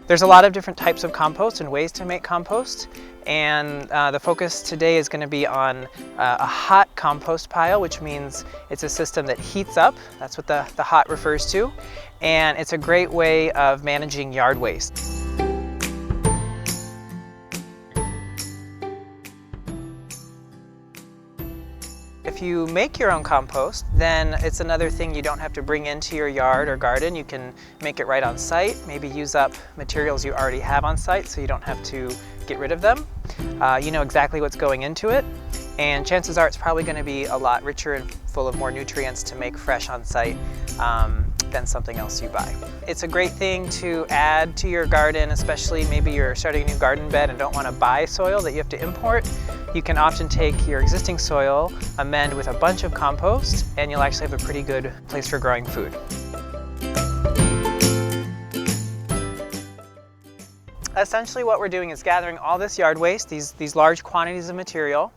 There's a lot of different types of compost and ways to make compost, and the focus today is going to be on a hot compost pile, which means it's a system that heats up. That's what the hot refers to, and it's a great way of managing yard waste. If you make your own compost, then it's another thing you don't have to bring into your yard or garden. You can make it right on site, maybe use up materials you already have on site so you don't have to get rid of them. You know exactly what's going into it, and chances are it's probably going to be a lot richer and full of more nutrients to make fresh on site than something else you buy. It's a great thing to add to your garden, especially maybe you're starting a new garden bed and don't want to buy soil that you have to import. You can often take your existing soil, amend with a bunch of compost, and you'll actually have a pretty good place for growing food. Essentially what we're doing is gathering all this yard waste, these large quantities of material,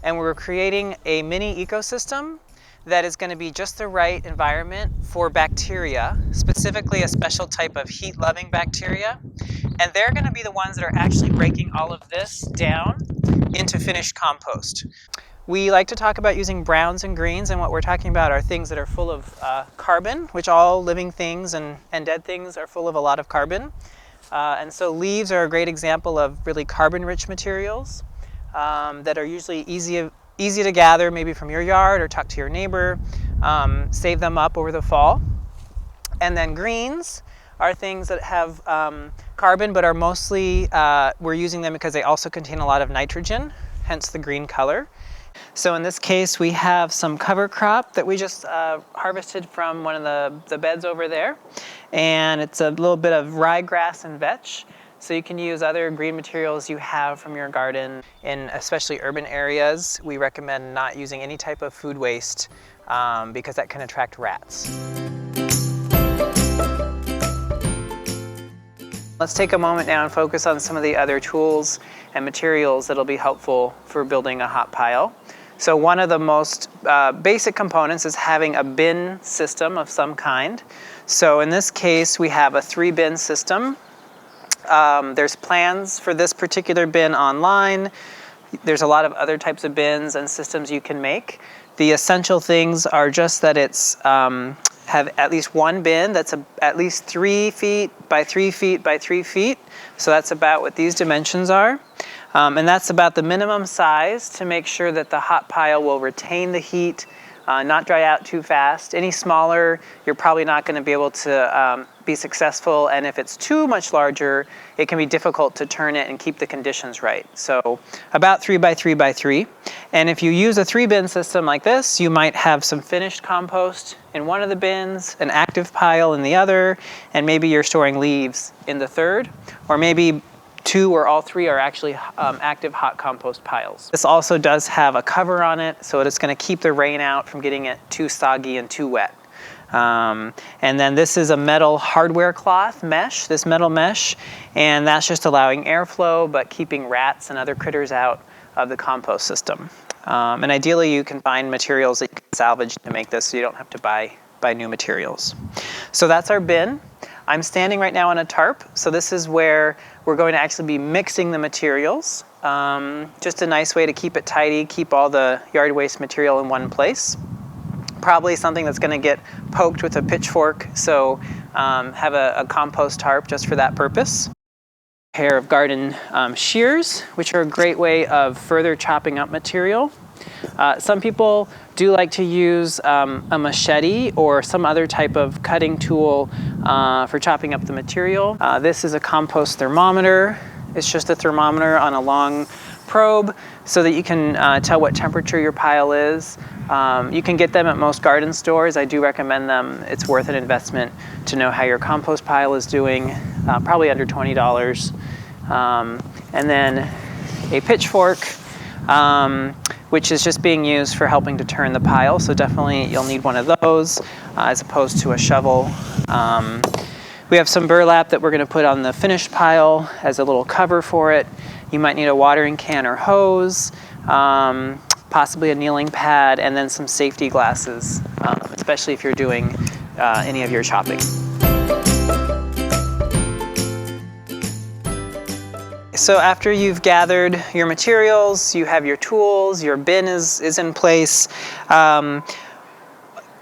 and we're creating a mini ecosystem that is going to be just the right environment for bacteria, specifically a special type of heat-loving bacteria. And they're going to be the ones that are actually breaking all of this down into finished compost. We like to talk about using browns and greens, and what we're talking about are things that are full of carbon, which all living things and dead things are full of a lot of carbon. And so leaves are a great example of really carbon-rich materials that are usually easy to gather, maybe from your yard or talk to your neighbor, save them up over the fall. And then greens are things that have carbon, but are mostly, we're using them because they also contain a lot of nitrogen, hence the green color. So in this case, we have some cover crop that we just harvested from one of the beds over there. And it's a little bit of ryegrass and vetch. So you can use other green materials you have from your garden. In especially urban areas, we recommend not using any type of food waste because that can attract rats. Let's take a moment now and focus on some of the other tools and materials that'll be helpful for building a hot pile. So one of the most basic components is having a bin system of some kind. So in this case, we have a 3-bin system. There's plans for this particular bin online. There's a lot of other types of bins and systems you can make. The essential things are just that it's have at least one bin that's at least 3 feet by 3 feet by 3 feet. So that's about what these dimensions are. And that's about the minimum size to make sure that the hot pile will retain the heat, not dry out too fast. Any smaller, you're probably not going to be able to be successful, and if it's too much larger, it can be difficult to turn it and keep the conditions right. So about 3 by 3 by 3. And if you use a 3-bin system like this, you might have some finished compost in one of the bins, an active pile in the other, and maybe you're storing leaves in the third, or maybe 2 or all 3 are actually active hot compost piles. This also does have a cover on it, so it's going to keep the rain out from getting it too soggy and too wet. And then this is a metal hardware cloth mesh, this metal mesh, and that's just allowing airflow but keeping rats and other critters out of the compost system. And ideally you can find materials that you can salvage to make this so you don't have to buy new materials. So that's our bin. I'm standing right now on a tarp, so this is where we're going to actually be mixing the materials. Just a nice way to keep it tidy, keep all the yard waste material in one place. Probably something that's going to get poked with a pitchfork, so have a compost tarp just for that purpose. A pair of garden shears, which are a great way of further chopping up material. Some people do like to use a machete or some other type of cutting tool for chopping up the material. This is a compost thermometer. It's just a thermometer on a long probe so that you can tell what temperature your pile is. You can get them at most garden stores. I do recommend them. It's worth an investment to know how your compost pile is doing, probably under $20. And then a pitchfork, which is just being used for helping to turn the pile. So definitely you'll need one of those as opposed to a shovel. We have some burlap that we're going to put on the finished pile as a little cover for it. You might need a watering can or hose, possibly a kneeling pad, and then some safety glasses, especially if you're doing any of your chopping. So after you've gathered your materials, you have your tools, your bin is in place.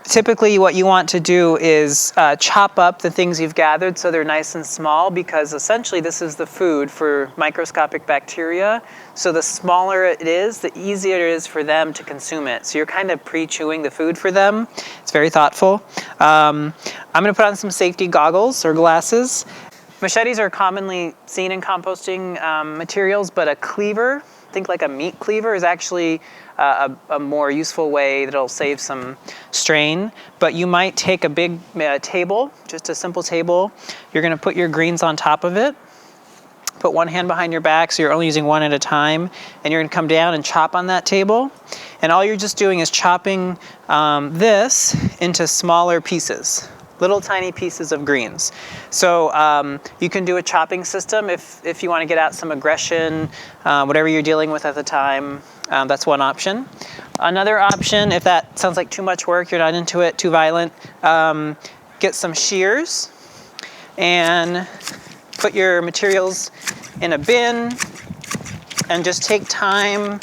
Typically what you want to do is chop up the things you've gathered so they're nice and small, because essentially this is the food for microscopic bacteria. So the smaller it is, the easier it is for them to consume it. So you're kind of pre-chewing the food for them. It's very thoughtful. I'm going to put on some safety goggles or glasses. Machetes are commonly seen in composting materials, but a cleaver, think like a meat cleaver, is actually a more useful way that'll save some strain. But you might take a big table, just a simple table. You're going to put your greens on top of it. Put one hand behind your back so you're only using one at a time. And you're going to come down and chop on that table. And all you're just doing is chopping this into smaller pieces. Little tiny pieces of greens. So you can do a chopping system if you want to get out some aggression, whatever you're dealing with at the time. That's one option. Another option, if that sounds like too much work, you're not into it, too violent, get some shears and put your materials in a bin and just take time.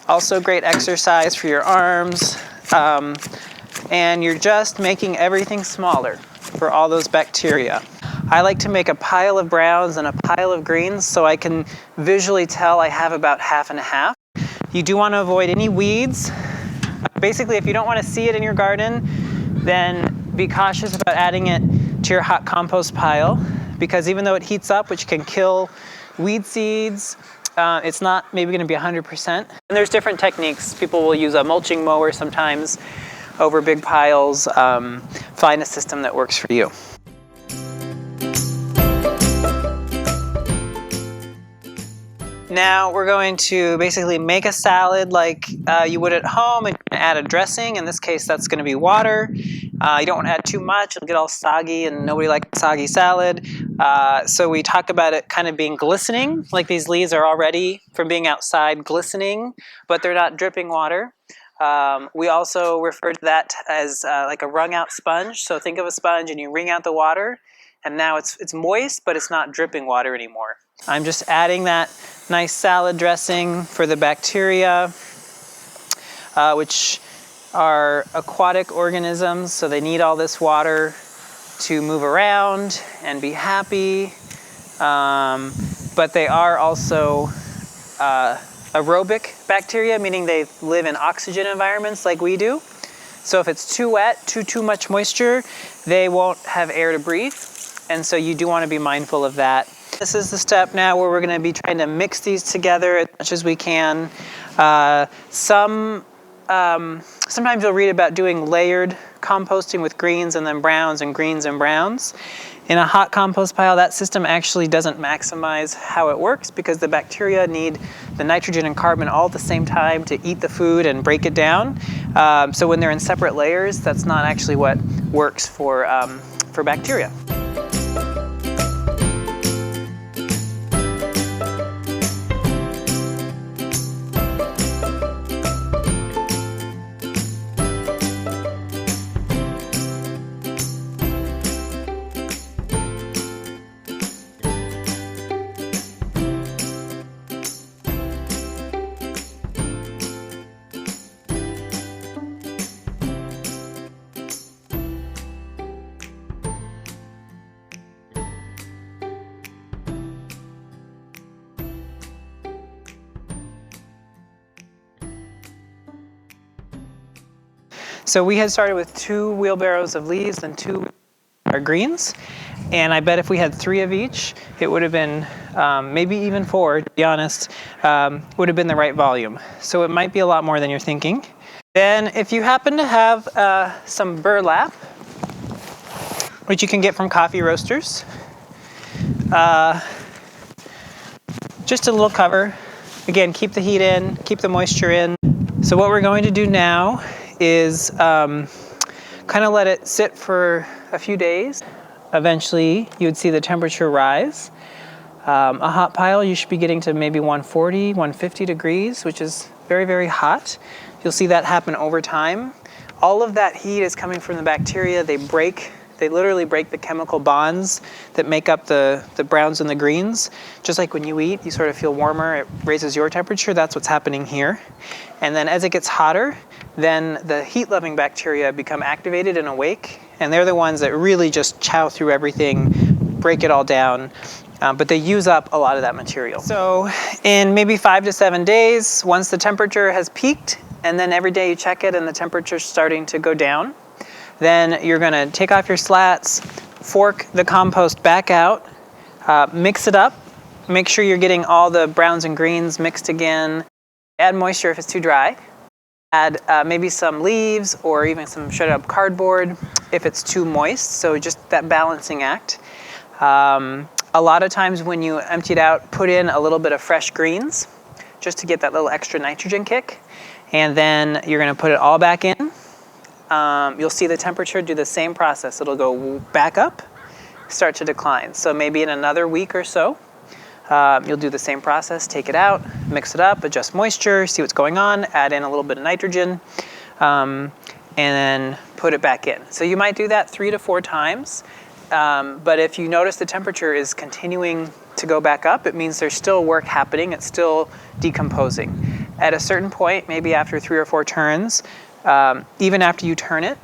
Also great exercise for your arms. And you're just making everything smaller for all those bacteria. I like to make a pile of browns and a pile of greens so I can visually tell I have about half and half. You do want to avoid any weeds. Basically, if you don't want to see it in your garden, then be cautious about adding it to your hot compost pile, because even though it heats up, which can kill weed seeds, it's not maybe going to be 100%. And there's different techniques. People will use a mulching mower sometimes over big piles. Find a system that works for you. Now we're going to basically make a salad like you would at home, and add a dressing. In this case, that's going to be water. You don't want to add too much. It'll get all soggy, and nobody likes soggy salad. So we talk about it kind of being glistening, like these leaves are already, from being outside, glistening, but they're not dripping water. We also refer to that as like a wrung out sponge. So think of a sponge and you wring out the water, and now it's moist, but it's not dripping water anymore. I'm just adding that nice salad dressing for the bacteria, which are aquatic organisms, so they need all this water to move around and be happy. But they are also aerobic bacteria, meaning they live in oxygen environments like we do. So if it's too wet, too much moisture, they won't have air to breathe. And so you do want to be mindful of that. This is the step now where we're going to be trying to mix these together as much as we can. Sometimes you'll read about doing layered composting with greens and then browns and greens and browns. In a hot compost pile, that system actually doesn't maximize how it works, because the bacteria need the nitrogen and carbon all at the same time to eat the food and break it down. So when they're in separate layers, that's not actually what works for bacteria. So we had started with 2 wheelbarrows of leaves and 2 greens, and I bet if we had 3 of each, it would have been, maybe even 4, to be honest, would have been the right volume. So it might be a lot more than you're thinking. Then if you happen to have some burlap, which you can get from coffee roasters, just a little cover. Again, keep the heat in, keep the moisture in. So what we're going to do now is kind of let it sit for a few days. Eventually, you would see the temperature rise. A hot pile, you should be getting to maybe 140, 150 degrees, which is very, very hot. You'll see that happen over time. All of that heat is coming from the bacteria. They break They literally break the chemical bonds that make up the browns and the greens. Just like when you eat, you sort of feel warmer, it raises your temperature. That's what's happening here. And then as it gets hotter, then the heat-loving bacteria become activated and awake, and they're the ones that really just chow through everything, break it all down, but they use up a lot of that material. So in maybe 5 to 7 days, once the temperature has peaked, and then every day you check it and the temperature's starting to go down, then you're gonna take off your slats, fork the compost back out, mix it up, make sure you're getting all the browns and greens mixed again. Add moisture if it's too dry. Add maybe some leaves or even some shredded up cardboard if it's too moist, so just that balancing act. A lot of times when you empty it out, put in a little bit of fresh greens just to get that little extra nitrogen kick, and then you're gonna put it all back in. You'll see the temperature do the same process. It'll go back up, start to decline. So maybe in another week or so, you'll do the same process, take it out, mix it up, adjust moisture, see what's going on, add in a little bit of nitrogen, and then put it back in. So you might do that 3 to 4 times, but if you notice the temperature is continuing to go back up, it means there's still work happening, it's still decomposing. At a certain point, maybe after 3 or 4 turns, even after you turn it,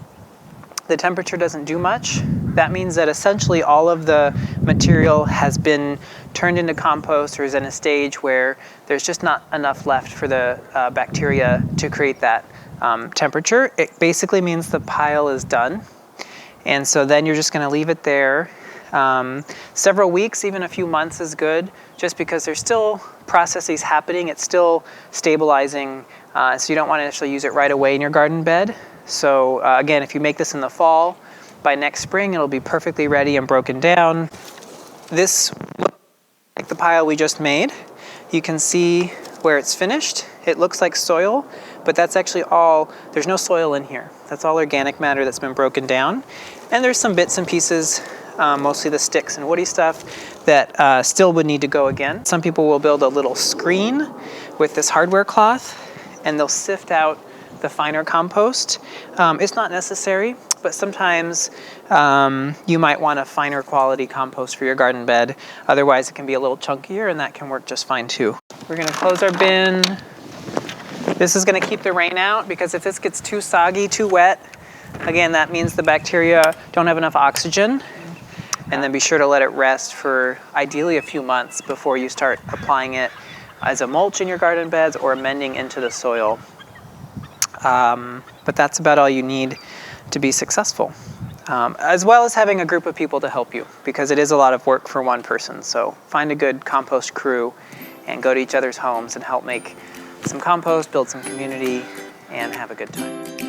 the temperature doesn't do much. That means that essentially all of the material has been turned into compost or is in a stage where there's just not enough left for the bacteria to create that temperature. It basically means the pile is done. And so then you're just gonna leave it there. Several weeks, even a few months is good, just because there's still processes happening. It's still stabilizing, so you don't want to necessarily use it right away in your garden bed. So again, if you make this in the fall, by next spring it'll be perfectly ready and broken down. This looks like the pile we just made. You can see where it's finished. It looks like soil, but that's actually all, there's no soil in here. That's all organic matter that's been broken down. And there's some bits and pieces, mostly the sticks and woody stuff, that still would need to go again. Some people will build a little screen with this hardware cloth, and they'll sift out the finer compost. It's not necessary, but sometimes you might want a finer quality compost for your garden bed. Otherwise, it can be a little chunkier, and that can work just fine too. We're gonna close our bin. This is gonna keep the rain out, because if this gets too soggy, too wet, again, that means the bacteria don't have enough oxygen. And then be sure to let it rest for ideally a few months before you start applying it as a mulch in your garden beds or amending into the soil. But that's about all you need to be successful. As well as having a group of people to help you, because it is a lot of work for one person. So find a good compost crew and go to each other's homes and help make some compost, build some community, and have a good time.